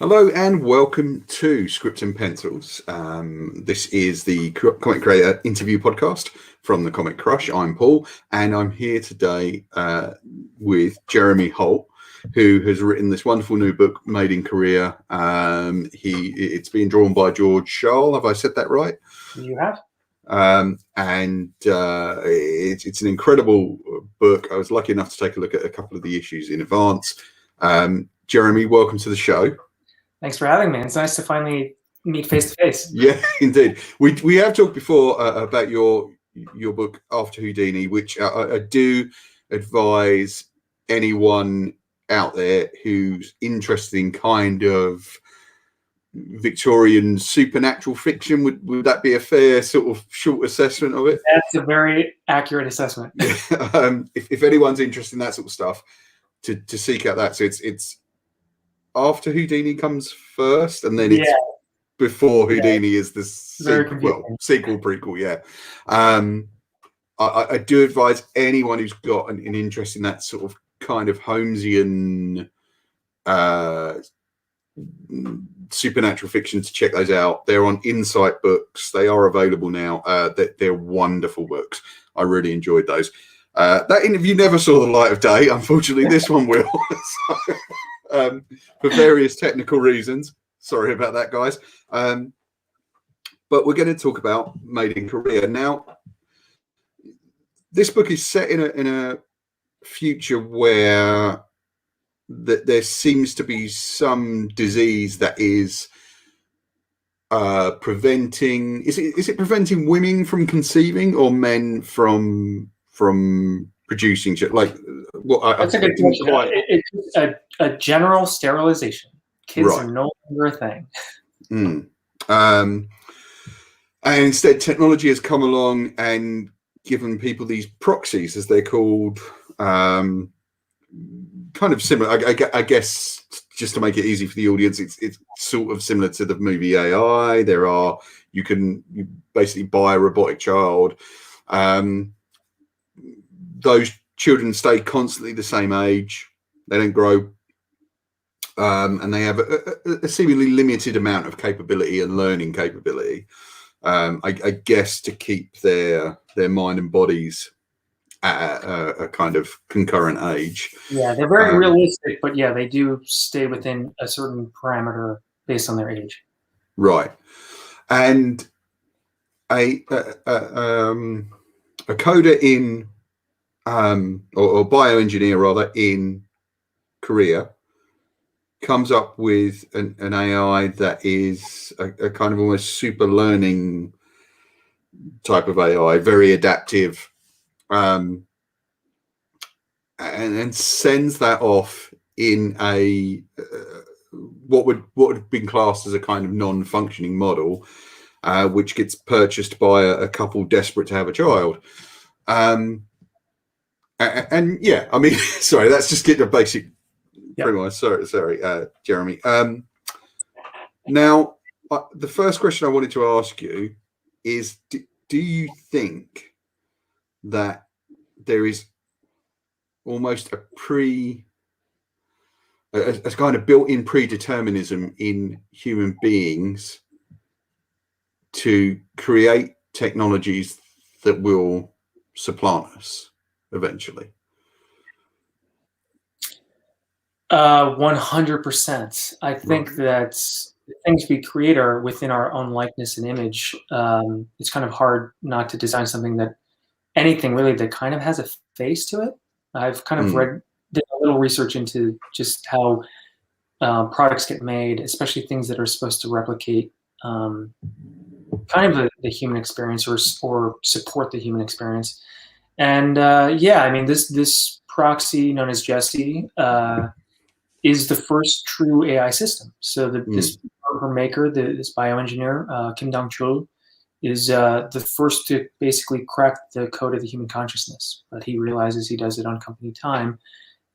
Hello and welcome to Script and Pencils. This is the Comic Creator interview podcast from the Comic Crush. I'm Paul, and I'm here today with Jeremy Holt, who has written this wonderful new book, Made in Korea. It's being drawn by George Schall. Have I said that right? You have. It's an incredible book. I was lucky enough to take a look at a couple of the issues in advance. Jeremy, welcome to the show. Thanks for having me. It's nice to finally meet face to face. Yeah, indeed. We have talked before about your book After Houdini, which I do advise anyone out there who's interested in kind of Victorian supernatural fiction. Would that be a fair sort of short assessment of it? That's a very accurate assessment. If anyone's interested in that sort of stuff, to seek out that. So it's after Houdini comes first, and then it's before Houdini is the sequel, prequel. Yeah. I do advise anyone who's got an interest in that sort of kind of Holmesian supernatural fiction to check those out. They're on Insight Books. They are available now. They're wonderful books. I really enjoyed those. That interview never saw the light of day. Unfortunately, this one will. For various technical reasons. Sorry about that, guys. But we're going to talk about Made in Korea. Now, this book is set in a future where there seems to be some disease that is preventing. Is it preventing women from conceiving or men from producing shit? Like, that's a good question. It's a general sterilization. Kids are no longer a thing. And instead, technology has come along and given people these proxies, as they're called, kind of similar. I guess just to make it easy for the audience, it's sort of similar to the movie AI. You basically buy a robotic child. Those children stay constantly the same age. They don't grow. And they have a seemingly limited amount of capability and learning capability. I guess to keep their mind and bodies at a kind of concurrent age. Yeah, they're very realistic, but yeah, they do stay within a certain parameter based on their age. Right. And a coder in or bioengineer rather in Korea comes up with an AI that is a kind of almost super learning type of AI, very adaptive, and sends that off in a what would have been classed as a kind of non-functioning model, which gets purchased by a couple desperate to have a child. And yeah, I mean, sorry, that's just getting a basic. Pretty much. Sorry, Jeremy. Now, the first question I wanted to ask you is: do you think that there is almost a kind of built-in predeterminism in human beings to create technologies that will supplant us eventually? 100%. I think that the things we create are within our own likeness and image. It's kind of hard not to design something that anything really that kind of has a face to it. I've kind of did a little research into just how products get made, especially things that are supposed to replicate kind of the human experience or support the human experience. And yeah, I mean, this proxy known as Jessie is the first true AI system. So this her maker, this bioengineer, Kim Dong-chul, is the first to basically crack the code of the human consciousness. But he realizes he does it on company time,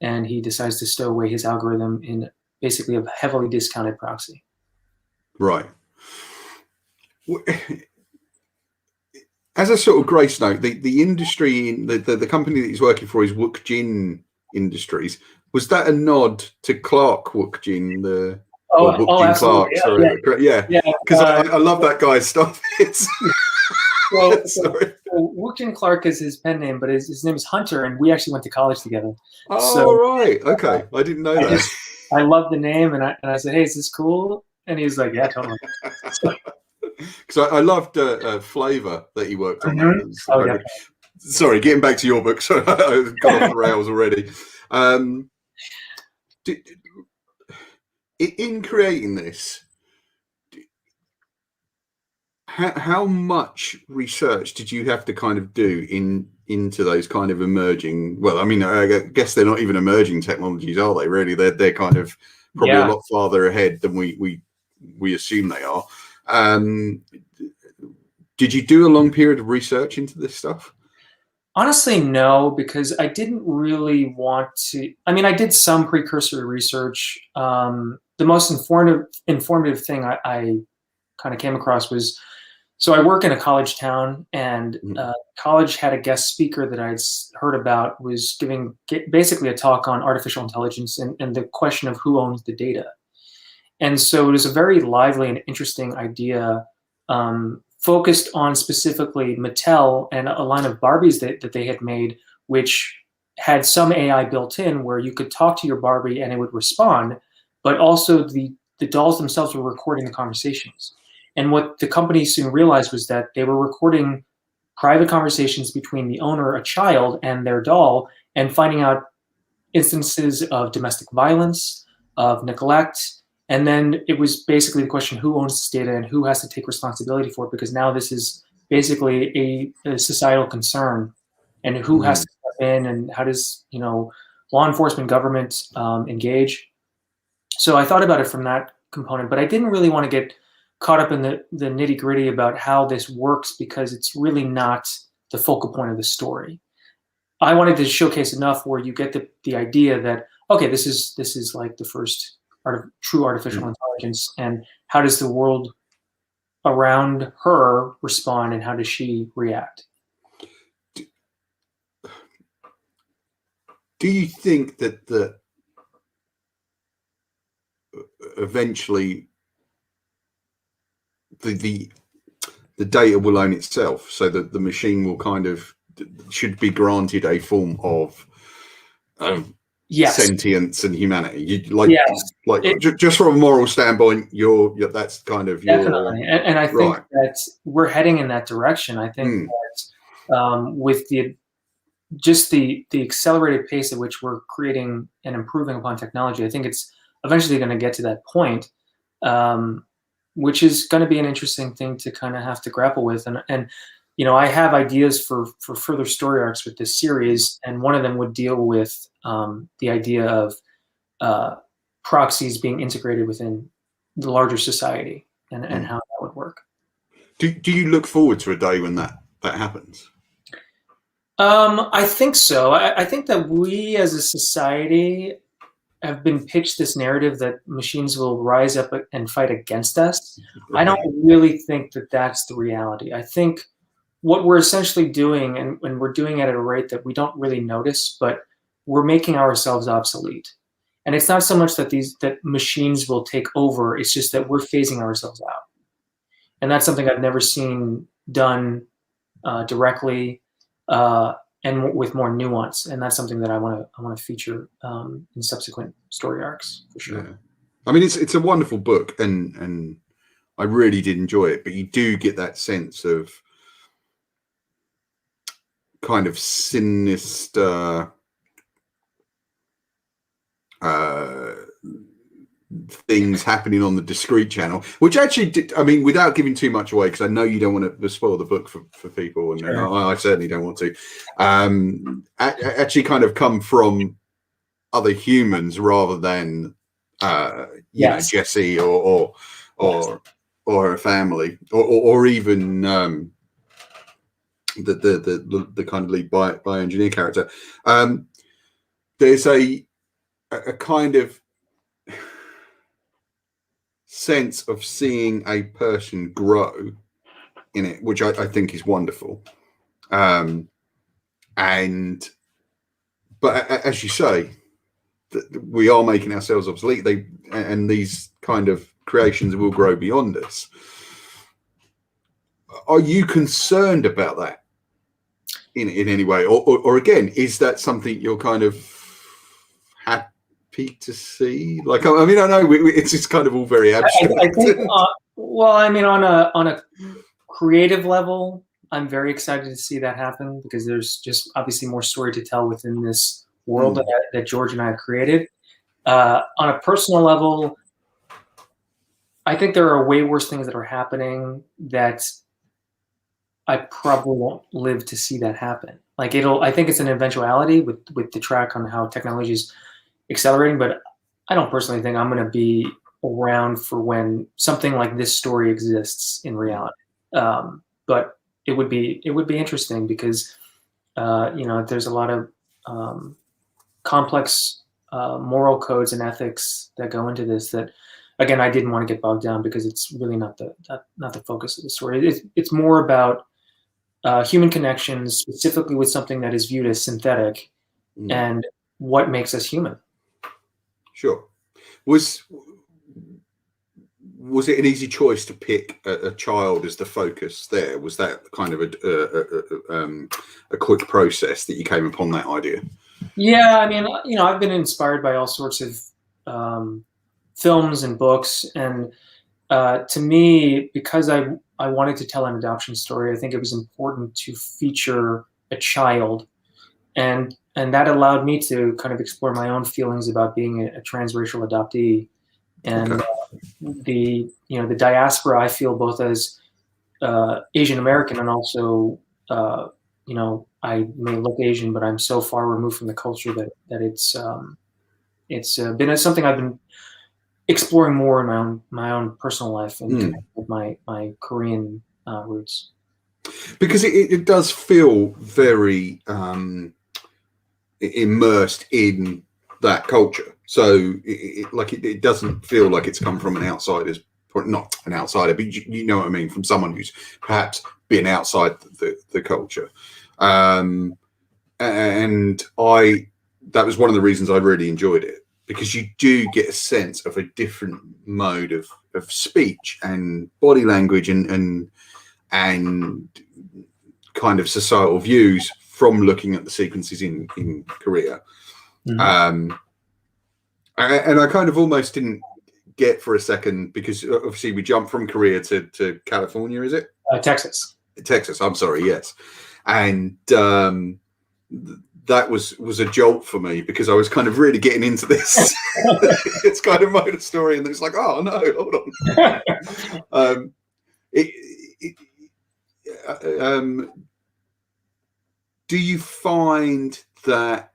and he decides to stow away his algorithm in basically a heavily discounted proxy. Right. As a sort of grace note, the industry, the company that he's working for is Wook Jin Industries. Was that a nod to Clark Wook Jin, the or Wookien Clark. Absolutely. Sorry, yeah, Yeah. because I love that guy's stuff. Well, Sorry. Wookien Clark is his pen name, but his name is Hunter, and we actually went to college together. Oh, right. Okay, I didn't know that. I love the name, and I said, "Hey, is this cool?" And he was like, "Yeah, totally." Because I loved Flavor that he worked on. Mm-hmm. Oh, yeah. Sorry, getting back to your book. Sorry, I got off the rails already. In creating this, how much research did you have to kind of do into those kind of emerging? Well, I mean, I guess they're not even emerging technologies, are they? Really, they're kind of probably a lot farther ahead than we assume they are. Did you do a long period of research into this stuff? Honestly, no, because I didn't really want to. I mean, I did some precursory research. The most informative thing I kind of came across was, so I work in a college town, and college had a guest speaker that I'd heard about, was giving basically a talk on artificial intelligence and the question of who owns the data. And so it was a very lively and interesting idea, focused on specifically Mattel and a line of Barbies that they had made, which had some AI built in where you could talk to your Barbie and it would respond, but also the dolls themselves were recording the conversations. And what the company soon realized was that they were recording private conversations between the owner, a child, and their doll, and finding out instances of domestic violence, of neglect. And then it was basically the question, who owns this data and who has to take responsibility for it? Because now this is basically a societal concern, and who has to step in, and how does, law enforcement, government engage? So I thought about it from that component, but I didn't really want to get caught up in the nitty gritty about how this works, because it's really not the focal point of the story. I wanted to showcase enough where you get the idea that, okay, this is like the first true artificial intelligence, and how does the world around her respond, and how does she react? Do you think that eventually the data will own itself, so that the machine will kind of should be granted a form of sentience and humanity? Just from a moral standpoint, that's kind of your definitely, and I think that we're heading in that direction. I think that with the accelerated pace at which we're creating and improving upon technology, I think it's eventually going to get to that point, which is going to be an interesting thing to kind of have to grapple with. And I have ideas for further story arcs with this series, and one of them would deal with the idea of proxies being integrated within the larger society, and how that would work. Do you look forward to a day when that happens? I think so. I think that we as a society have been pitched this narrative that machines will rise up and fight against us. I don't really think that that's the reality. I think what we're essentially doing, and we're doing it at a rate that we don't really notice, but we're making ourselves obsolete. And it's not so much that that machines will take over, it's just that we're phasing ourselves out. And that's something I've never seen done directly, and with more nuance. And that's something that I want to feature in subsequent story arcs, for sure. Yeah. I mean, it's a wonderful book, and I really did enjoy it. But you do get that sense of kind of sinister things happening on the discrete channel, which actually did, I mean, without giving too much away, because I know you don't want to spoil the book for people, and I certainly don't want to, actually kind of come from other humans rather than you know, Jesse or a family, or even the kind of lead bioengineer character. There's a kind of sense of seeing a person grow in it, which I think is wonderful. But as you say, we are making ourselves obsolete. And these kind of creations will grow beyond us. Are you concerned about that in any way, or again, is that something you're kind of happy to see? Like, I mean, I know it's just kind of all very abstract. I think, well, I mean, on a creative level, I'm very excited to see that happen, because there's just obviously more story to tell within this world that George and I have created. On a personal level, I think there are way worse things that are happening that I probably won't live to see that happen. Like, I think it's an eventuality with the track on how technology is accelerating, but I don't personally think I'm going to be around for when something like this story exists in reality. But it would be interesting, because there's a lot of complex moral codes and ethics that go into this that, again, I didn't want to get bogged down, because it's really not the focus of the story. It's more about human connections, specifically with something that is viewed as synthetic, and what makes us human. Sure. Was it an easy choice to pick a child as the focus there? Was that kind of a quick process that you came upon that idea? Yeah, I mean, I've been inspired by all sorts of films and books, and to me, because I wanted to tell an adoption story, I think it was important to feature a child, and that allowed me to kind of explore my own feelings about being a transracial adoptee, and the diaspora I feel both as Asian American, and also I may look Asian, but I'm so far removed from the culture that it's been something I've been exploring more in my own personal life, and with my Korean roots. Because it does feel very immersed in that culture. So it doesn't feel like it's come from an outsider's, not an outsider, but you know what I mean, from someone who's perhaps been outside the culture. And that was one of the reasons I really enjoyed it, because you do get a sense of a different mode of speech and body language and kind of societal views from looking at the sequences in Korea. And I kind of almost didn't get for a second, because obviously we jumped from Korea to California, is it? Texas. Texas, I'm sorry, yes. And that was a jolt for me, because I was kind of really getting into this. It's kind of mode of story, and it's like, oh no, hold on. Do you find that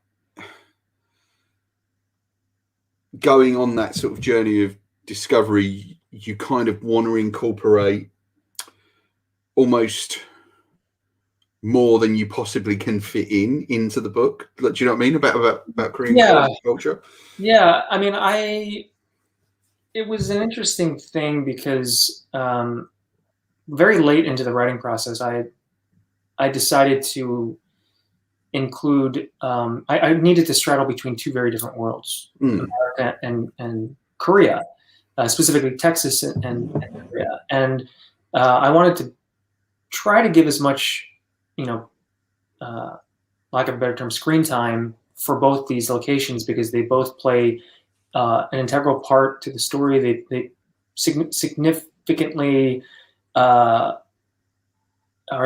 going on that sort of journey of discovery, you kind of want to incorporate almost more than you possibly can fit into the book? Do you know what I mean about Korean culture? Yeah, I mean, it was an interesting thing, because very late into the writing process, I decided to include, I needed to straddle between two very different worlds, America and Korea, specifically Texas and Korea. And I wanted to try to give as much, lack of a better term, screen time for both these locations, because they both play an integral part to the story. They significantly, or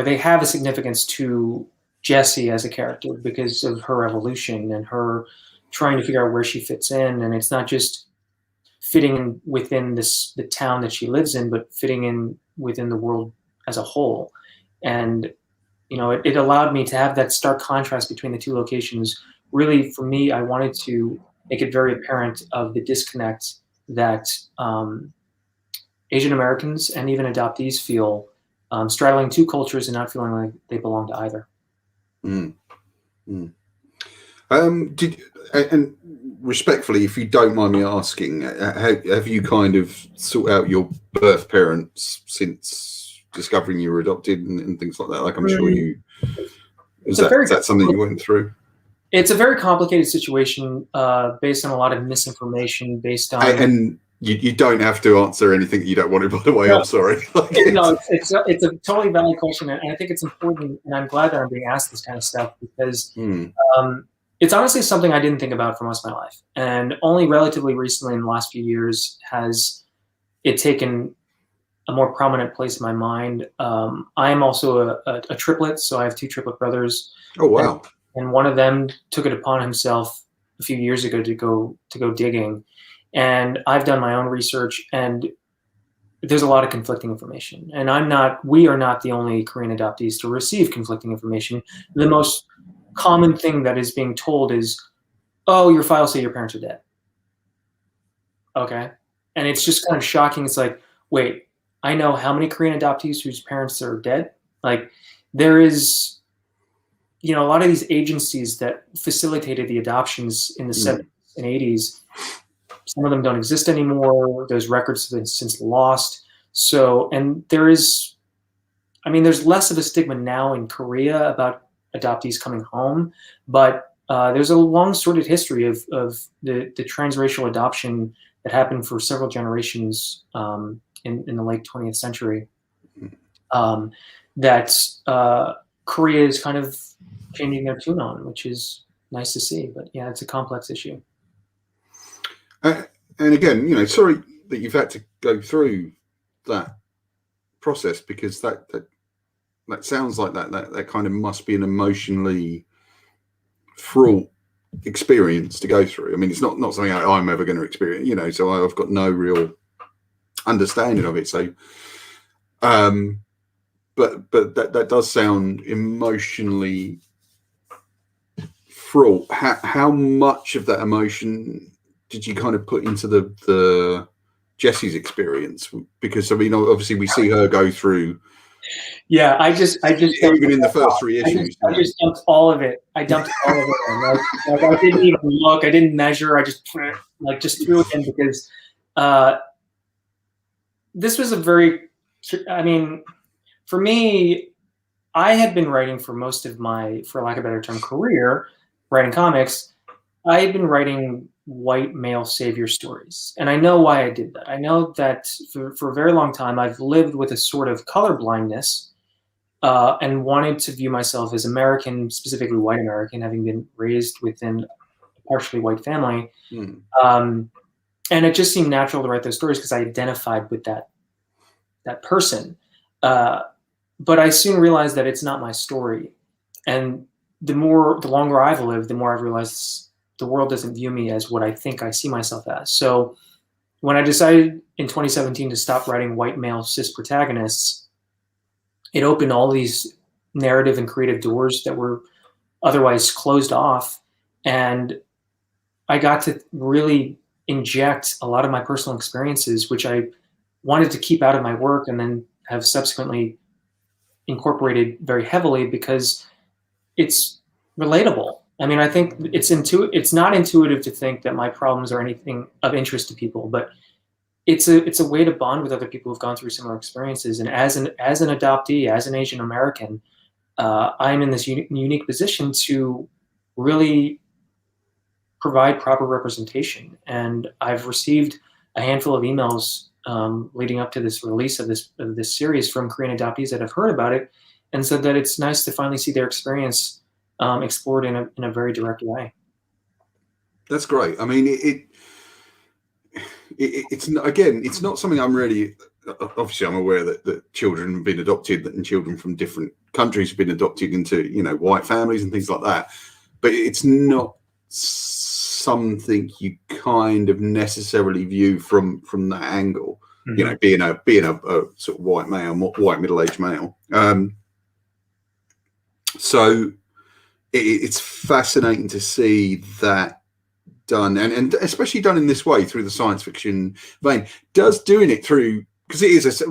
they have a significance to Jessie as a character, because of her evolution and her trying to figure out where she fits in. And it's not just fitting in within the town that she lives in, but fitting in within the world as a whole. And it allowed me to have that stark contrast between the two locations. Really, for me, I wanted to make it very apparent of the disconnect that Asian Americans and even adoptees feel, straddling two cultures and not feeling like they belong to either. And respectfully, if you don't mind me asking, have you kind of sought out your birth parents since discovering you were adopted and things like that? Like, I'm sure you. Is that something you went through? It's a very complicated situation, based on a lot of misinformation, based on You don't have to answer anything you don't want to, by the way. No, I'm sorry. it's a totally valid question, and I think it's important, and I'm glad that I'm being asked this kind of stuff because it's honestly something I didn't think about for most of my life, and only relatively recently in the last few years has it taken a more prominent place in my mind. I am also a triplet, so I have two triplet brothers. Oh wow! And one of them took it upon himself a few years ago to go digging, and I've done my own research, and there's a lot of conflicting information. And we are not the only Korean adoptees to receive conflicting information. The most common thing that is being told is, "Oh, your files say your parents are dead." Okay, and it's just kind of shocking. It's like, wait, I know how many Korean adoptees whose parents are dead. Like, there is, a lot of these agencies that facilitated the adoptions in the 70s and 80s, some of them don't exist anymore. Those records have been since lost. So, and there's less of a stigma now in Korea about adoptees coming home, but there's a long sordid history of the transracial adoption that happened for several generations in the late 20th century. That Korea is kind of changing their tune on, which is nice to see. But yeah, it's a complex issue. And again, sorry that you've had to go through that process, because that sounds like that kind of must be an emotionally fraught experience to go through. I mean, it's not something I'm ever going to experience, so I've got no real understanding of it. So, but that does sound emotionally fraught. How much of that emotion did you kind of put into the Jesse's experience? Because obviously we see her go through. Yeah, I just even in the first three issues. I just dumped all of it. I dumped all of it. Like I didn't even look. I didn't measure. I just threw it in because this was for me, I had been writing for most of my, for lack of a better term, career, writing comics. I had been writing white male savior stories. And I know why I did that. I know that for a very long time, I've lived with a sort of color blindness and wanted to view myself as American, specifically white American, having been raised within a partially white family. And it just seemed natural to write those stories because I identified with that person. But I soon realized that it's not my story. And the longer I've lived, the more I've realized the world doesn't view me as what I think I see myself as. So when I decided in 2017 to stop writing white male cis protagonists, it opened all these narrative and creative doors that were otherwise closed off. And I got to really inject a lot of my personal experiences, which I wanted to keep out of my work and then have subsequently incorporated very heavily because it's relatable. I mean, I think it's not intuitive to think that my problems are anything of interest to people, but it's a way to bond with other people who've gone through similar experiences. And as an adoptee, as an Asian American, I'm in this unique position to really provide proper representation. And I've received a handful of emails leading up to this release of this series from Korean adoptees that have heard about it and said that it's nice to finally see their experience explored in a very direct way. That's great. I mean, it's not something I'm really. Obviously, I'm aware that children have been adopted and children from different countries have been adopted into white families and things like that. But it's not something you kind of necessarily view from that angle. Being a sort of white male, white middle-aged male. So it's fascinating to see that done, and especially done in this way through the science fiction vein. Does doing it through, because it is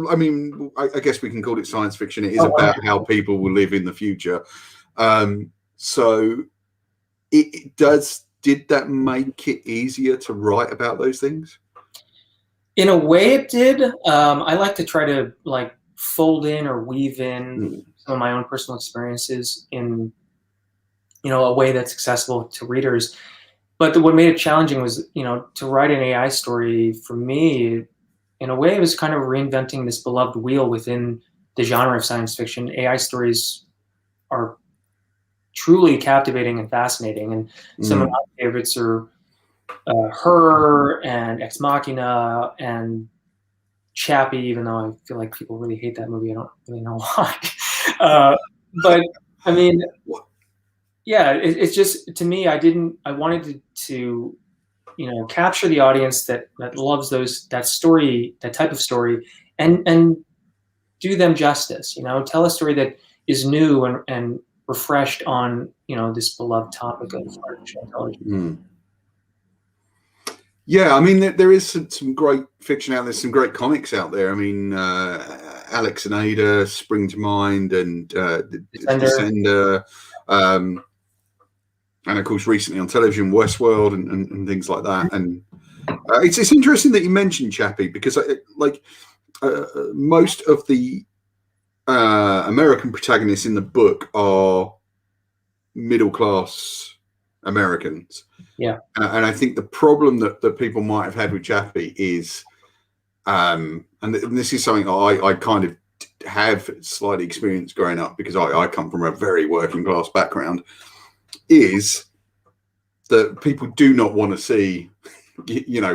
I guess we can call it science fiction. It is about how people will live in the future. So did that make it easier to write about those things? In a way it did. I like to try to fold in or weave in some of my own personal experiences in a way that's accessible to readers. But what made it challenging was, to write an AI story for me, in a way, it was kind of reinventing this beloved wheel within the genre of science fiction. AI stories are truly captivating and fascinating, and some of my favorites are Her and Ex Machina and Chappie, even though I feel like people really hate that movie. I don't really know why. But I mean, yeah, it's just, to me, I wanted to capture the audience that loves that type of story, and do them justice. Tell a story that is new and refreshed on this beloved topic of artificial intelligence. Yeah, I mean, there is some great fiction out there, some great comics out there. I mean, Alex and Ada spring to mind, and Descender, and of course recently on television, Westworld and things like that. And it's interesting that you mentioned Chappie, because most of the American protagonists in the book are middle class Americans. Yeah. And I think the problem that people might have had with Chappie is, and this is something I kind of have slightly experienced growing up, because I come from a very working class background, is that people do not want to see,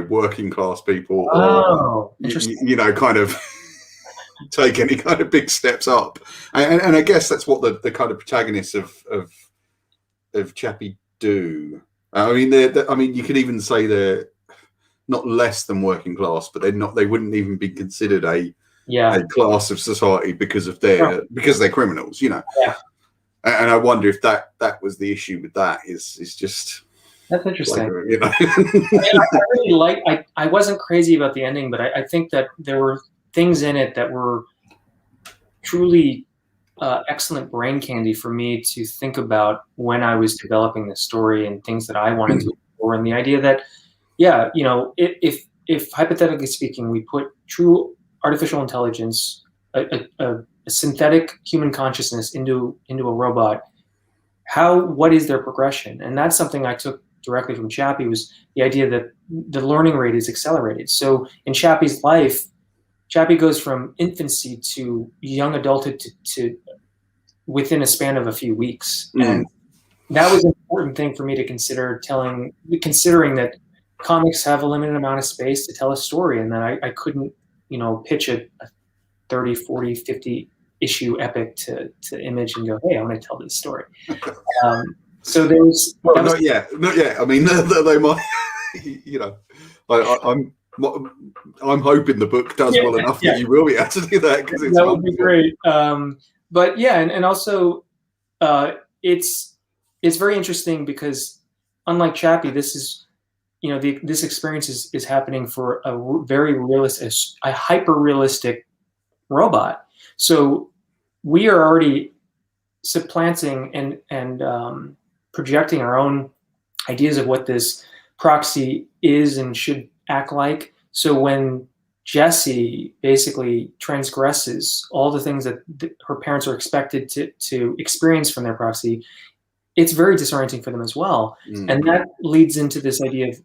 working class people, or, kind of take any kind of big steps up. And I guess that's what the kind of protagonists of Chappie do. I mean, you could even say they're not less than working class, but they wouldn't even be considered a class of society because they're criminals, Yeah. And I wonder if that was the issue with that, is just. That's interesting. I wasn't crazy about the ending, but I think that there were things in it that were truly excellent brain candy for me to think about when I was developing this story, and things that I wanted to explore. And the idea that, if hypothetically speaking, we put true artificial intelligence, a synthetic human consciousness into a robot, what is their progression? And that's something I took directly from Chappie, was the idea that the learning rate is accelerated. So in Chappie's life, Chappie goes from infancy to young adulthood to within a span of a few weeks. And that was an important thing for me to consider, considering that comics have a limited amount of space to tell a story, and that I couldn't, pitch a 30, 40, 50 issue epic to Image and go, hey, I want to tell this story. So there was... not yet. I mean, they might, I'm hoping the book does well enough that you will be able to do that, because that would be great. But yeah, and also it's very interesting, because unlike Chappie, this is, this experience is happening for a very realistic, a hyper realistic robot. So we are already supplanting and projecting our own ideas of what this proxy is and should act like. So when Jessie basically transgresses all the things that her parents are expected to experience from their proxy, it's very disorienting for them as well. And that leads into this idea of,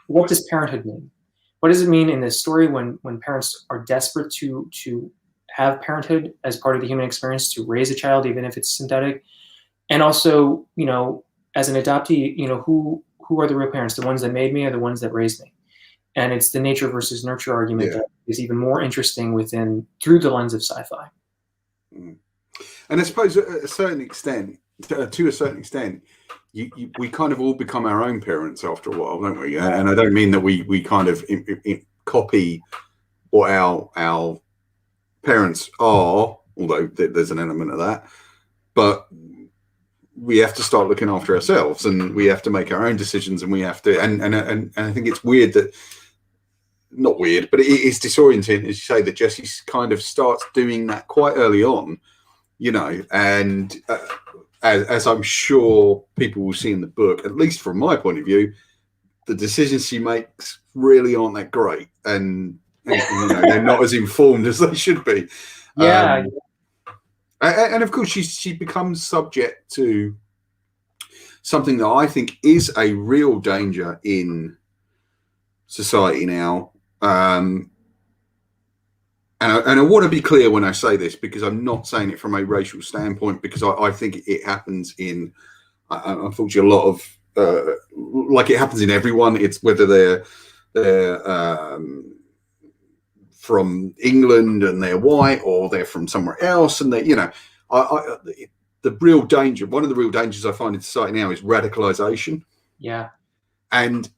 what does parenthood mean? What does it mean in this story when parents are desperate to have parenthood as part of the human experience, to raise a child, even if it's synthetic? And also, as an adoptee, who are the real parents? The ones that made me, or the ones that raised me? And it's the nature versus nurture argument that is even more interesting through the lens of sci-fi. And I suppose to a certain extent, we kind of all become our own parents after a while, don't we? And I don't mean that we kind of copy what our parents are, although there's an element of that, but we have to start looking after ourselves, and we have to make our own decisions, and we have to, and I think it's weird that, not weird, but it is disorienting, as you say, that Jessie kind of starts doing that quite early on, and as I'm sure people will see in the book, at least from my point of view, the decisions she makes really aren't that great, and they're not as informed as they should be. And of course, she becomes subject to something that I think is a real danger in society now. And I want to be clear when I say this, because I'm not saying it from a racial standpoint, because I think it happens in, unfortunately, a lot of, like it happens in everyone. It's whether they're from England and they're white, or they're from somewhere else and they, you know, the real danger, one of the real dangers I find in society now is radicalization. Yeah. And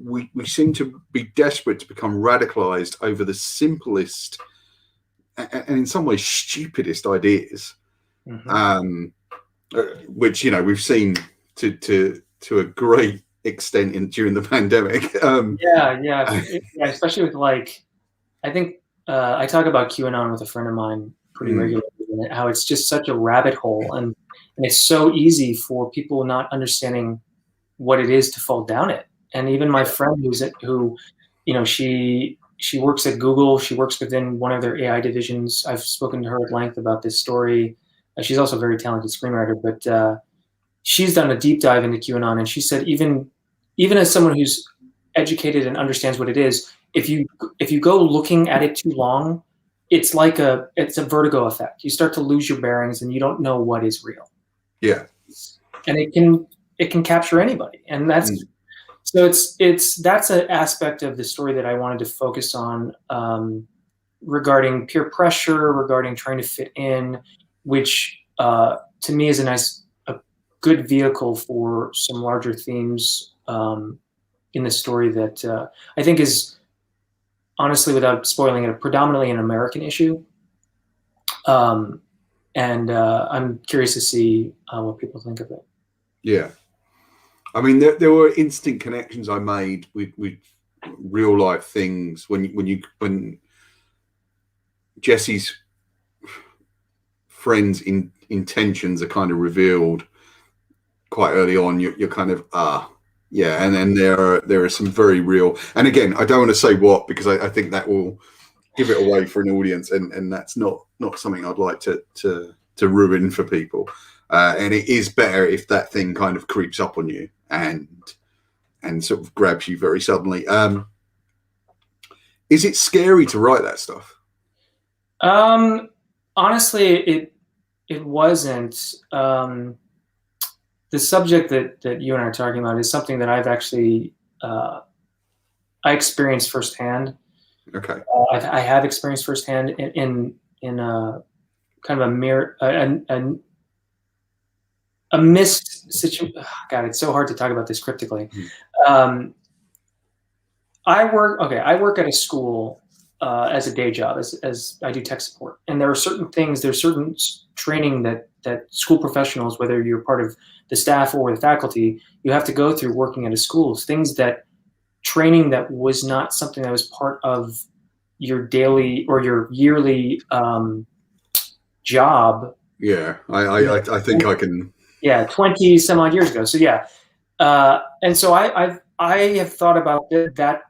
we seem to be desperate to become radicalized over the simplest and in some ways stupidest ideas, which, you know, we've seen to a great extent during the pandemic. Yeah, especially with, like, I think I talk about QAnon with a friend of mine pretty regularly, and how it's just such a rabbit hole, and it's so easy for people not understanding what it is to fall down it. And even my friend who, you know, she works at Google. She works within one of their AI divisions. I've spoken to her at length about this story. She's also a very talented screenwriter, but she's done a deep dive into QAnon, and she said even as someone who's educated and understands what it is, if you go looking at it too long, it's a vertigo effect. You start to lose your bearings, and you don't know what is real. Yeah, and it can capture anybody, and that's so that's an aspect of the story that I wanted to focus on, regarding peer pressure, regarding trying to fit in, which to me is a good vehicle for some larger themes in the story that I think is, honestly, without spoiling it, predominantly an American issue. And I'm curious to see what people think of it. Yeah. I mean, there were instant connections I made with real life things when Jesse's friends' intentions are kind of revealed quite early on. You're kind of yeah, and then there are some very real. And again, I don't want to say what, because I think that will give it away for an audience, and that's not something I'd like to ruin for people. And it is better if that thing kind of creeps up on you and sort of grabs you very suddenly. Is it scary to write that stuff? Honestly, it wasn't. The subject that you and I are talking about is something that I've actually I experienced firsthand. Okay. I have experienced firsthand in kind of a missed situation. God, it's so hard to talk about this cryptically. I work at a school as a day job, as I do tech support, and there are certain things, there's certain training that school professionals, whether you're part of the staff or the faculty, you have to go through working at a school. Things that training that was not something that was part of your daily or your yearly job. Yeah, I think I can. Yeah, 20 some odd years ago. So yeah, and so I have thought about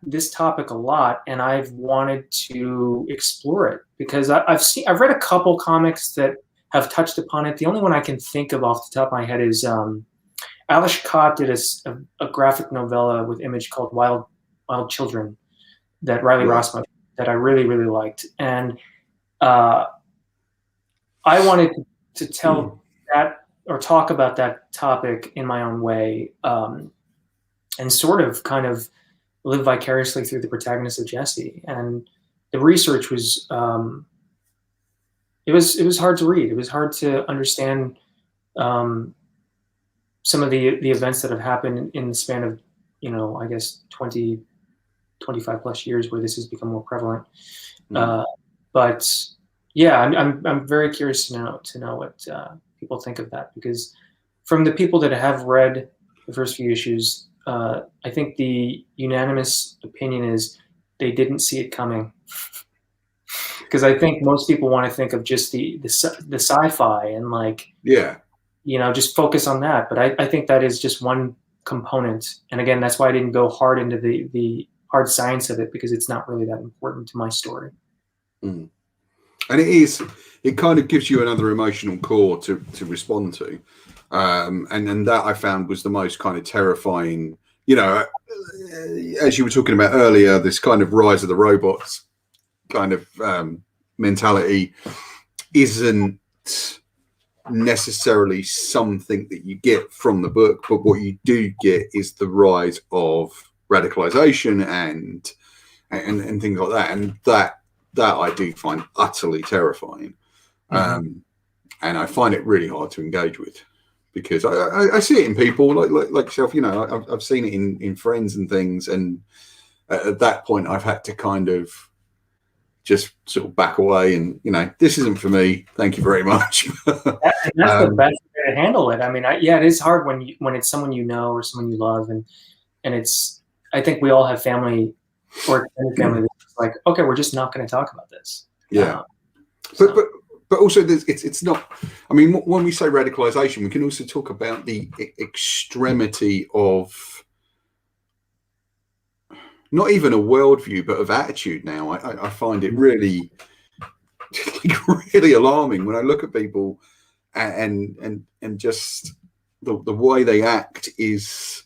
this topic a lot, and I've wanted to explore it because I've read a couple comics that have touched upon it. The only one I can think of off the top of my head is Alish Kott did a graphic novella with Image called Wild Children that Riley Rossmo that I really, really liked, and I wanted to tell that or talk about that topic in my own way, and sort of kind of live vicariously through the protagonist of Jesse. And the research was it was hard to read. It was hard to understand some of the events that have happened in the span of, I guess 20, 25 plus years where this has become more prevalent. But yeah, I'm very curious to know what people think of that, because from the people that have read the first few issues, I think the unanimous opinion is they didn't see it coming. Because I think most people want to think of just the sci-fi and just focus on that. But I think that is just one component. And again, that's why I didn't go hard into the hard science of it, because it's not really that important to my story. And it kind of gives you another emotional core to respond to. And that I found was the most kind of terrifying, you know, as you were talking about earlier, this kind of rise of the robots kind of mentality isn't necessarily something that you get from the book, but what you do get is the rise of radicalization and things like that, and that I do find utterly terrifying. And I find it really hard to engage with, because I see it in people like yourself. You know, I've seen it in friends and things, and at that point I've had to kind of just sort of back away and, you know, this isn't for me, thank you very much. That's the best way to handle it. I mean, yeah, it is hard when it's someone you know or someone you love, and it's, I think we all have family or extended family that's like, okay, we're just not going to talk about this. Yeah. But also it's not, I mean, when we say radicalization, we can also talk about the extremity of not even a worldview, but of attitude now. I find it really, really alarming when I look at people and just the way they act is,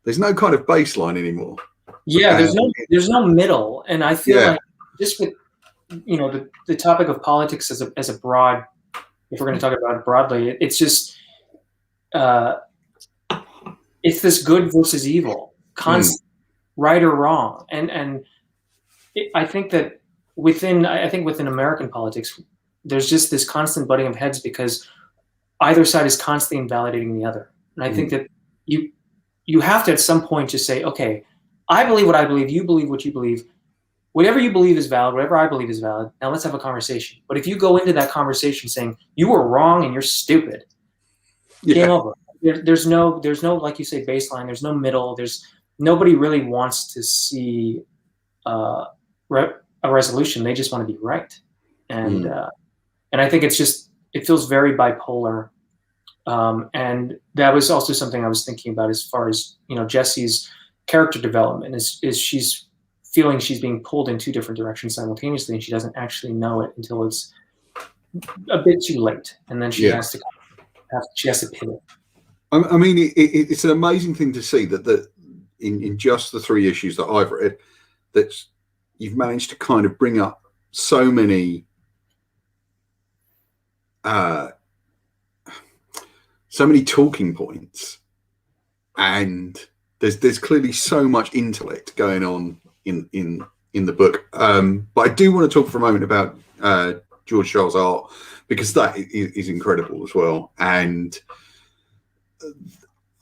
there's no kind of baseline anymore. Yeah, there's no middle. And I feel like just with, you know, the topic of politics as a broad, if we're going to talk about it broadly, it's just, it's this good versus evil, constant. Right or wrong, and I think that within American politics, there's just this constant butting of heads because either side is constantly invalidating the other. And I think that you have to at some point just say, okay, I believe what I believe, you believe what you believe, whatever you believe is valid, whatever I believe is valid. Now let's have a conversation. But if you go into that conversation saying you were wrong and you're stupid, game over. There's no, like you say, baseline. There's no middle. Nobody really wants to see a resolution. They just want to be right, and I think it feels very bipolar. And that was also something I was thinking about as far as, you know, Jesse's character development is she's feeling she's being pulled in two different directions simultaneously, and she doesn't actually know it until it's a bit too late, and then she has to pivot. I mean, it's an amazing thing to see that in just the 3 issues that I've read, that you've managed to kind of bring up so many talking points, and there's clearly so much intellect going on in the book. But I do want to talk for a moment about George Schall's art, because that is incredible as well. And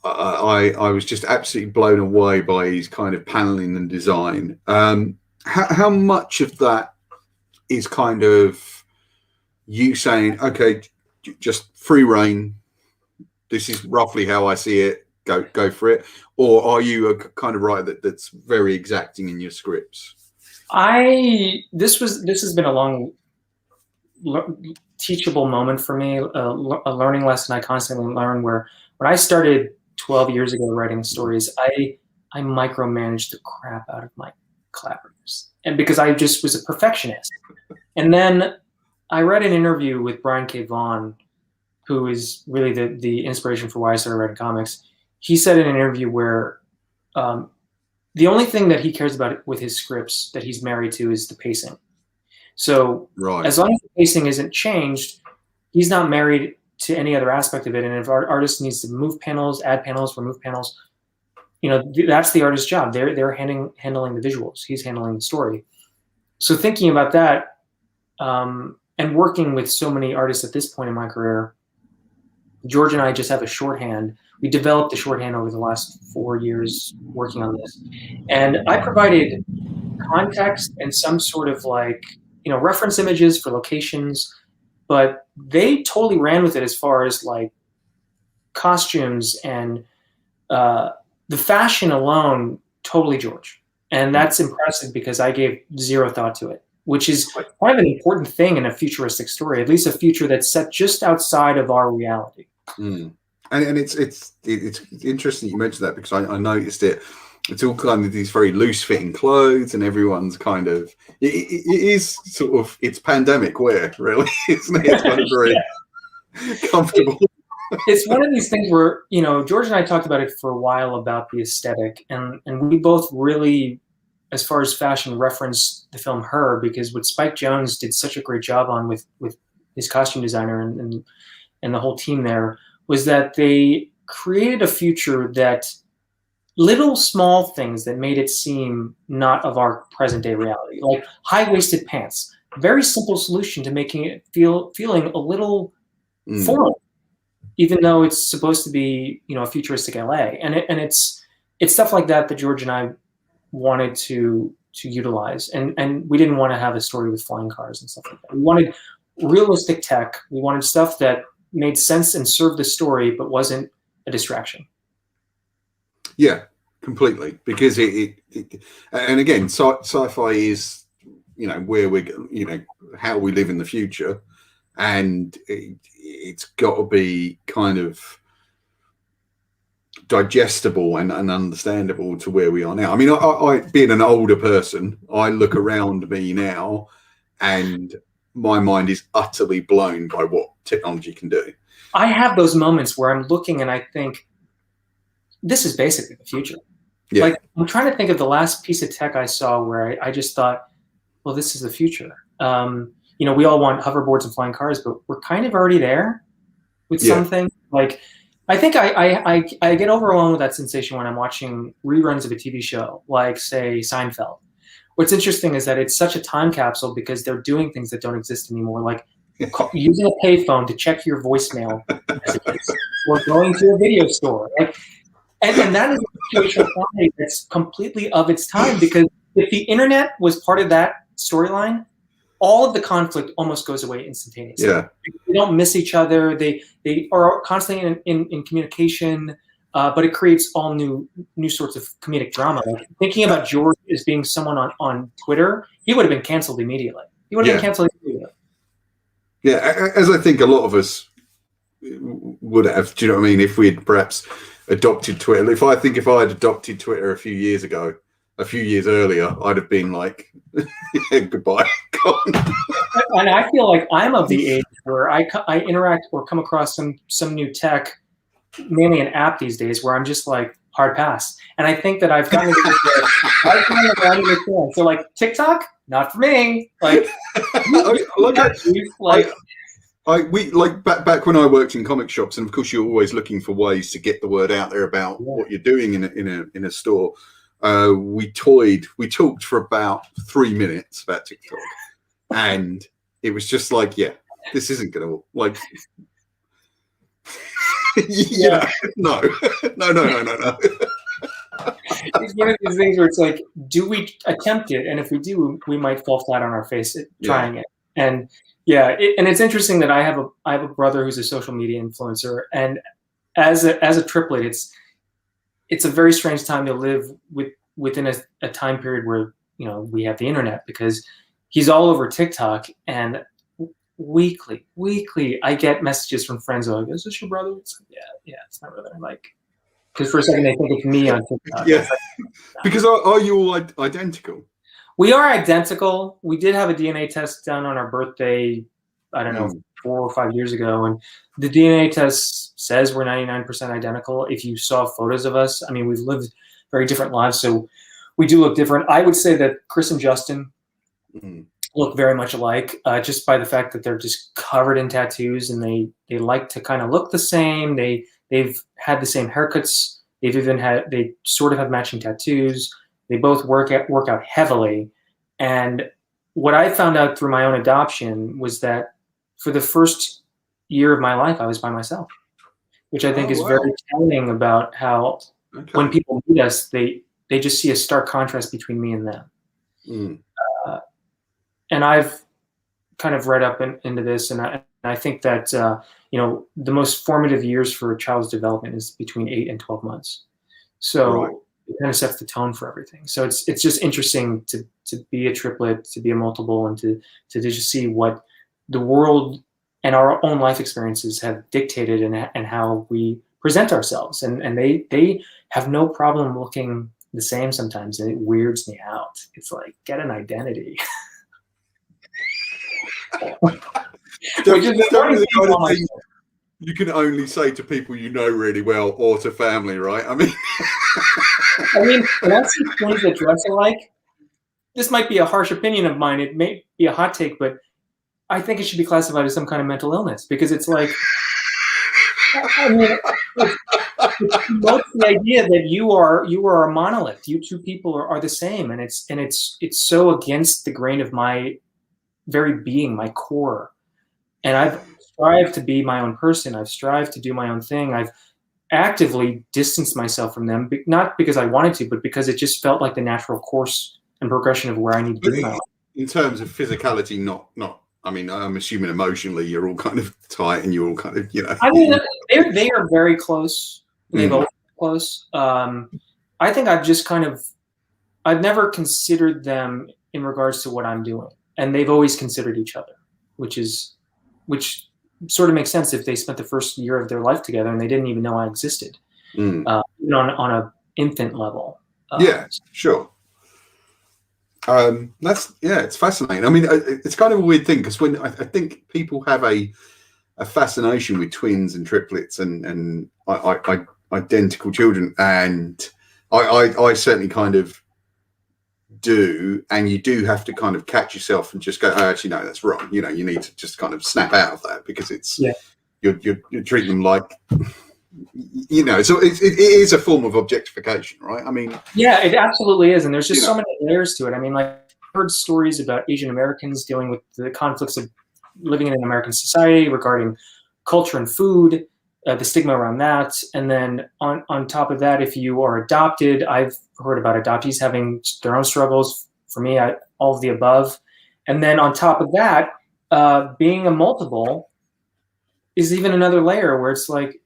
I was just absolutely blown away by his kind of paneling and design. How much of that is kind of you saying, okay, just free reign, this is roughly how I see it, go for it? Or are you a kind of writer that's very exacting in your scripts? This has been a long teachable moment for me, a learning lesson I constantly learn, where when I started 12 years ago writing stories, I micromanaged the crap out of my collaborators, and because I just was a perfectionist. And then I read an interview with Brian K. Vaughan, who is really the inspiration for why I started writing comics. He said in an interview where the only thing that he cares about with his scripts that he's married to is the pacing. So as long as the pacing isn't changed, he's not married to any other aspect of it. And if our artist needs to move panels, add panels, remove panels, you know, that's the artist's job. They're handling the visuals. He's handling the story. So thinking about that, and working with so many artists at this point in my career, George and I just have a shorthand. We developed a shorthand over the last 4 years working on this. And I provided context and some sort of like, you know, reference images for locations, but they totally ran with it as far as like costumes and the fashion alone, totally George. And that's impressive because I gave zero thought to it, which is kind of an important thing in a futuristic story, at least a future that's set just outside of our reality. And it's interesting you mentioned that, because I noticed it it's all kind of these very loose-fitting clothes, and everyone's kind of it is sort of it's pandemic wear, really, isn't it? It's kind of very comfortable. It's one of these things where, you know, George and I talked about it for a while about the aesthetic, and we both really, as far as fashion, referenced the film Her, because what Spike Jonze did such a great job on with his costume designer and the whole team there was that they created a future that little small things that made it seem not of our present day reality, like high-waisted pants. Very simple solution to making it feeling a little foreign, even though it's supposed to be, you know, a futuristic LA. And it's stuff like that that George and I wanted to utilize. And we didn't want to have a story with flying cars and stuff like that. We wanted realistic tech. We wanted stuff that made sense and served the story, but wasn't a distraction. Yeah, completely. Because it and again, sci-fi is, you know, where we're, you know, how we live in the future, and it's got to be kind of digestible and understandable to where we are now. I mean, I being an older person, I look around me now, and my mind is utterly blown by what technology can do. I have those moments where I'm looking and I think, this is basically the future. Yeah. Like, I'm trying to think of the last piece of tech I saw where I just thought, well, this is the future. You know, we all want hoverboards and flying cars, but we're kind of already there with something. Like, I think I get overwhelmed with that sensation when I'm watching reruns of a TV show, like, say, Seinfeld. What's interesting is that it's such a time capsule because they're doing things that don't exist anymore, like using a payphone to check your voicemail messages, or going to a video store. Like, and that is a situation that's completely of its time, because if the internet was part of that storyline, all of the conflict almost goes away instantaneously. Yeah. They don't miss each other. They are constantly in communication, but it creates all new sorts of comedic drama. Like, thinking about George as being someone on Twitter, he would have been canceled immediately. He would have been canceled immediately. Yeah, as I think a lot of us would have. Do you know what I mean? If we had perhaps adopted Twitter, if I had adopted Twitter a few years earlier, I'd have been like, yeah, goodbye. And I feel like I'm of the age where I interact or come across some new tech, mainly an app these days, where I'm just like, hard pass. And I think that I've gotten to so like TikTok, not for me. Like, back when I worked in comic shops, and of course you're always looking for ways to get the word out there about what you're doing in a store. We talked for about 3 minutes about TikTok, and it was just like, yeah, this isn't gonna like. Yeah, no. It's one of these things where it's like, do we attempt it? And if we do, we might fall flat on our face at trying it. And and it's interesting that I have a brother who's a social media influencer, and as a triplet, it's a very strange time to live within a time period where, you know, we have the internet, because he's all over TikTok, and weekly I get messages from friends like, is this your brother? It's like, yeah, it's my brother. I'm like, because for a second they think it's me on TikTok. Yeah. Like, no. Because are you all identical? We are identical. We did have a DNA test done on our birthday, I don't know, 4 or 5 years ago, and the DNA test says we're 99% identical. If you saw photos of us, I mean, we've lived very different lives, so we do look different. I would say that Chris and Justin look very much alike, just by the fact that they're just covered in tattoos, and they like to kind of look the same. They've had the same haircuts. They sort of have matching tattoos. They both work out heavily. And what I found out through my own adoption was that for the first year of my life, I was by myself, which I think is very telling about how when people meet us, they just see a stark contrast between me and them. And I've kind of read up into this, and I think that you know, the most formative years for a child's development is between 8 and 12 months. So it kind of sets the tone for everything. So it's just interesting to be a triplet, to be a multiple, and to just see what the world and our own life experiences have dictated and how we present ourselves. And they have no problem looking the same sometimes, and it weirds me out. It's like, get an identity. Which is Definitely the kind of thing you can only say to people you know really well, or to family, right? I mean, when I see twins that dress alike, this might be a harsh opinion of mine. It may be a hot take, but I think it should be classified as some kind of mental illness, because it's like, I mean, it's the idea that you are a monolith. You two people are the same, and it's so against the grain of my very being, my core. And I've strived to be my own person. I've strived to do my own thing. I've actively distanced myself from them, not because I wanted to, but because it just felt like the natural course and progression of where I need to be now. In terms of physicality, not. I mean, I'm assuming emotionally you're all kind of tight, and you're all kind of, you know. I mean, they are very close. They've always been close. I think I've never considered them in regards to what I'm doing, and they've always considered each other, which sort of makes sense if they spent the first year of their life together and they didn't even know I existed, on an infant level. Yeah, sure. It's fascinating. I mean, it's kind of a weird thing, because when I think people have a fascination with twins and triplets and identical children, and I certainly kind of do, and you do have to kind of catch yourself and just go, oh, actually no, that's wrong. You know, you need to just kind of snap out of that, because it's you're treating them like, you know, so it is a form of objectification, right? I mean, yeah, it absolutely is, and there's just so many layers to it. I mean, like, I've heard stories about Asian Americans dealing with the conflicts of living in an American society regarding culture and food, the stigma around that, and then on top of that, if you are adopted, I've heard about adoptees having their own struggles. For me, all of the above, and then on top of that, being a multiple is even another layer where it's like,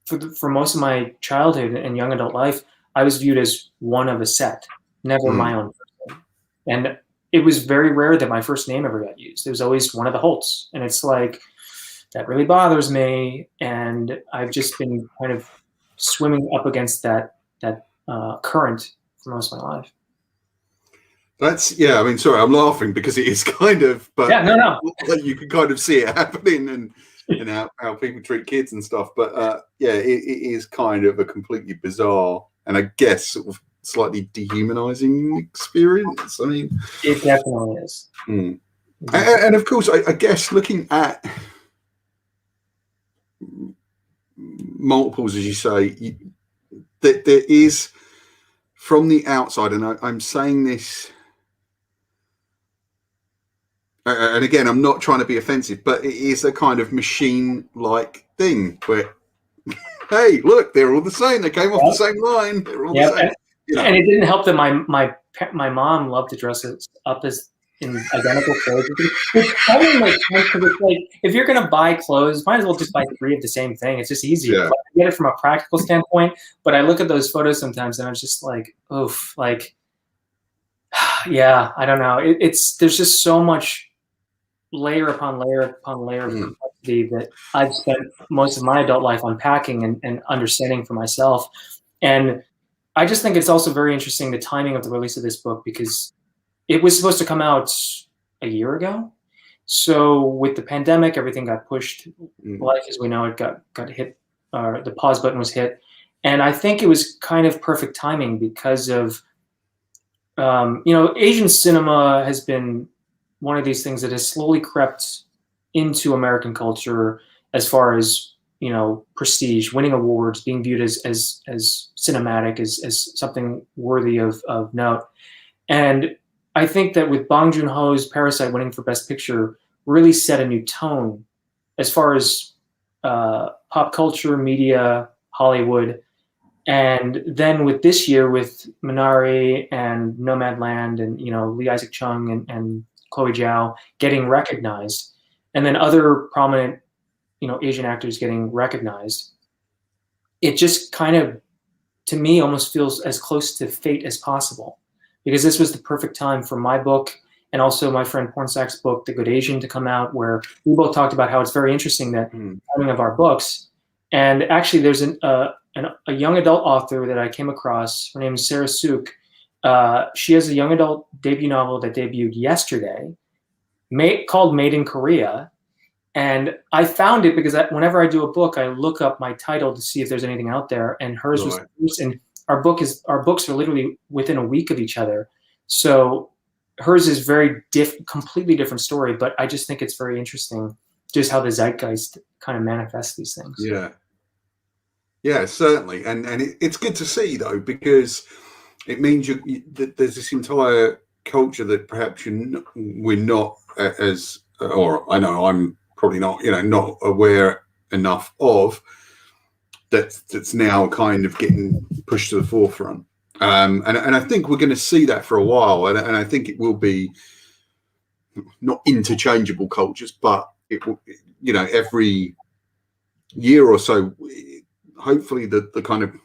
for most of my childhood and young adult life, I was viewed as one of a set, never my own person. And it was very rare that my first name ever got used. It was always one of the Holts. And it's like, that really bothers me. And I've just been kind of swimming up against that current for most of my life. I mean, sorry, I'm laughing because it is kind of, but no. You can kind of see it happening, and how people treat kids and stuff. But it is kind of a completely bizarre, and I guess sort of slightly dehumanizing experience. I mean, it definitely is. And of course, I guess looking at multiples, as you say, that there is, from the outside, and I'm saying this, and again, I'm not trying to be offensive, but it is a kind of machine-like thing where, hey, look, they're all the same. They came off the same line. They're all the same. And it didn't help that my mom loved to dress us up as in identical clothes. Which probably makes sense, because it's like, if you're going to buy clothes, might as well just buy 3 of the same thing. It's just easier. Like, I get it from a practical standpoint, but I look at those photos sometimes and I'm just like, oof, like, yeah, I don't know. There's just so much layer upon layer upon layer of complexity that I've spent most of my adult life unpacking and understanding for myself. And I just think it's also very interesting, the timing of the release of this book, because it was supposed to come out a year ago. So with the pandemic, everything got pushed. Life as we know it got hit, the pause button was hit. And I think it was kind of perfect timing because of, Asian cinema has been one of these things that has slowly crept into American culture as far as, prestige, winning awards, being viewed as cinematic, as something worthy of note. And I think that with Bong Joon-ho's Parasite winning for Best Picture really set a new tone as far as pop culture, media, Hollywood. And then with this year, with Minari and Nomadland and, Lee Isaac Chung and Chloe Zhao getting recognized, and then other prominent, Asian actors getting recognized, it just kind of, to me, almost feels as close to fate as possible, because this was the perfect time for my book and also my friend Pornsack's book, The Good Asian, to come out, where we both talked about how it's very interesting that timing of our books. And actually, there's a young adult author that I came across. Her name is Sarah Suk. She has a young adult debut novel that debuted yesterday, called Made in Korea. And I found it because whenever I do a book, I look up my title to see if there's anything out there. And hers was first. And our books are literally within a week of each other. So hers is completely different story. But I just think it's very interesting just how the zeitgeist kind of manifests these things. Yeah, certainly. And it's good to see, though, because it means that there's this entire culture that perhaps we're not as, or I know I'm probably not, not aware enough of, that's now kind of getting pushed to the forefront. And I think we're going to see that for a while. And I think it will be not interchangeable cultures, but it will, every year or so, hopefully the kind of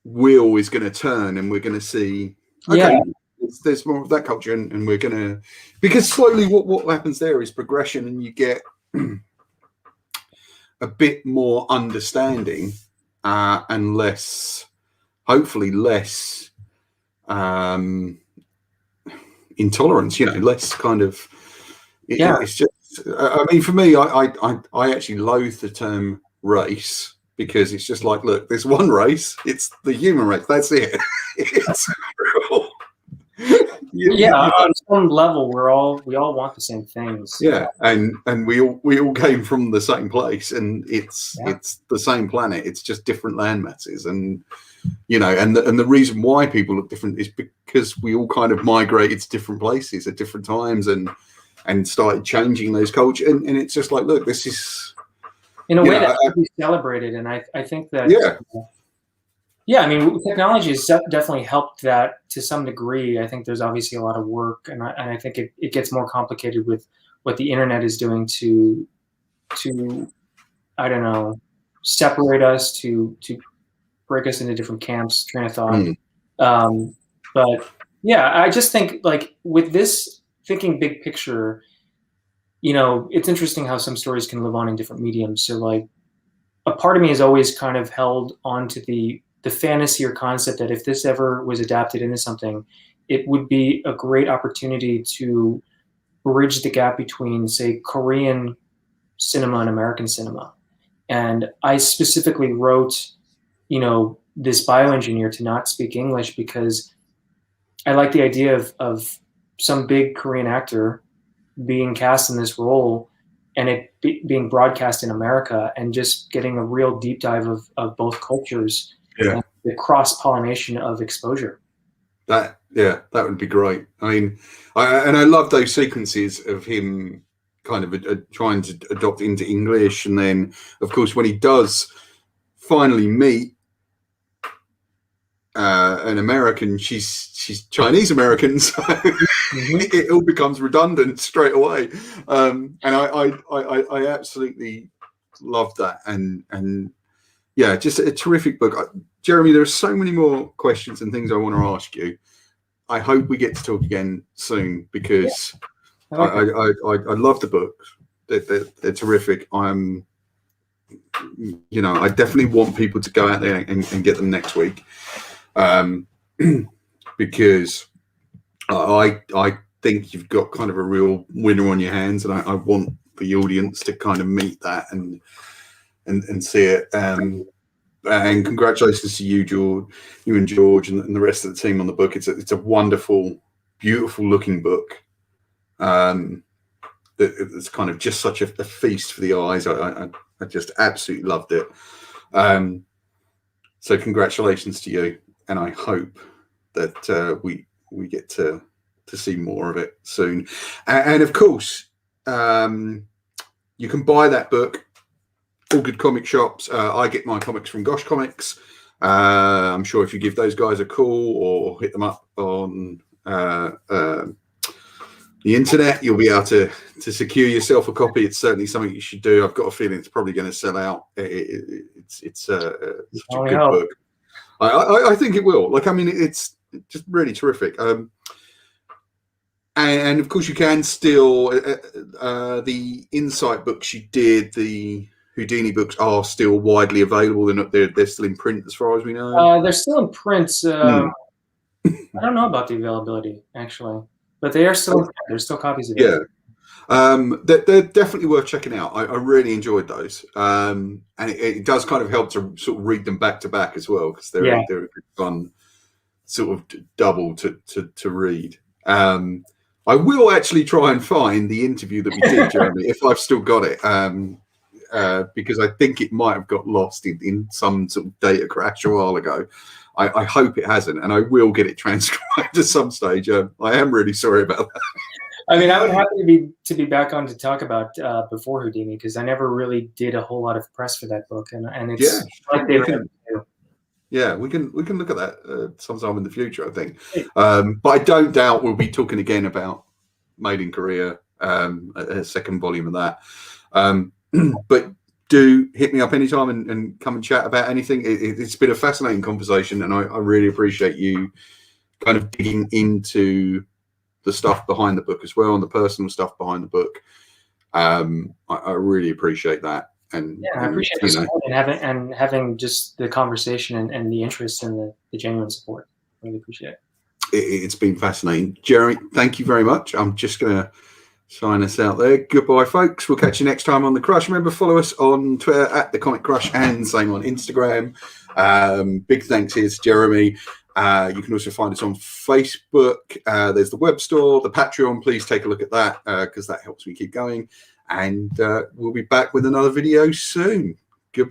wheel is going to turn and we're going to see, okay, there's more of that culture, and we're going to, because slowly what happens there is progression, and you get a bit more understanding and hopefully less intolerance, less kind of, it's just, I mean, for me, I actually loathe the term race, because it's just like, look, there's one race, it's the human race, that's it. It's real. On some level, we all want the same things. And we all came from the same place, and it's the same planet, it's just different land masses, and and the reason why people look different is because we all kind of migrated to different places at different times and started changing those cultures, and it's just like, look, this is in a way that should be celebrated. And I think that I mean, technology has definitely helped that to some degree. I think there's obviously a lot of work, and I think it gets more complicated with what the internet is doing to I don't know, separate us, to break us into different camps, train of thought. But yeah, I just think, like, with this, thinking big picture, it's interesting how some stories can live on in different mediums. So, like, a part of me has always kind of held on to the fantasy or concept that if this ever was adapted into something, it would be a great opportunity to bridge the gap between, say, Korean cinema and American cinema. And I specifically wrote, this bioengineer to not speak English, because I like the idea of some big Korean actor being cast in this role, and it being broadcast in America, and just getting a real deep dive of both cultures, and the cross-pollination of exposure. That would be great. I mean, I love those sequences of him kind of trying to adopt into English, and then, of course, when he does finally meet an American, she's Chinese American, so it all becomes redundant straight away. And I absolutely love that, and just a terrific book. Jeremy, there are so many more questions and things I want to ask you. I hope we get to talk again soon, because I love the books. They're terrific. I definitely want people to go out there and get them next week, because I think you've got kind of a real winner on your hands, and I want the audience to kind of meet that and see it. And congratulations to you, George, and George, and the rest of the team on the book. It's a wonderful, beautiful looking book. It's kind of just such a feast for the eyes. I just absolutely loved it. So congratulations to you, and I hope that we get to see more of it soon. And of course, you can buy that book. All good comic shops. I get my comics from Gosh Comics. I'm sure if you give those guys a call or hit them up on the internet, you'll be able to secure yourself a copy. It's certainly something you should do. I've got a feeling it's probably going to sell out. It's such a good book. I think it will. Like, I mean, it's just really terrific. And of course, you can still the Insight book she did, the Houdini books are still widely available. They're still in print, as far as we know. They're still in print. I don't know about the availability actually, but they are still in print. There's still copies of it. Yeah. They're definitely worth checking out. I really enjoyed those, and it does kind of help to sort of read them back to back as well, because they're a good fun sort of double to read. I will actually try and find the interview that we did, Jeremy, if I've still got it, because I think it might have got lost in some sort of data crash a while ago. I hope it hasn't, and I will get it transcribed at some stage. I am really sorry about that. I mean, I would happy to be back on to talk about Before Houdini, because I never really did a whole lot of press for that book, and it's like they do. Yeah, we can look at that sometime in the future, I think. But I don't doubt we'll be talking again about Made in Korea, a second volume of that. But do hit me up anytime and come and chat about anything. It's been a fascinating conversation, and I really appreciate you kind of digging into the stuff behind the book as well, and the personal stuff behind the book. I really appreciate that. And I appreciate the support and having just the conversation and the interest and the genuine support. Really appreciate it. It's been fascinating. Jeremy, thank you very much. I'm just going to sign us out there. Goodbye, folks. We'll catch you next time on The Crush. Remember, follow us on Twitter at The Comic Crush, and same on Instagram. Big thanks here to Jeremy. You can also find us on Facebook. There's the web store, the Patreon. Please take a look at that, because that helps me keep going. And we'll be back with another video soon.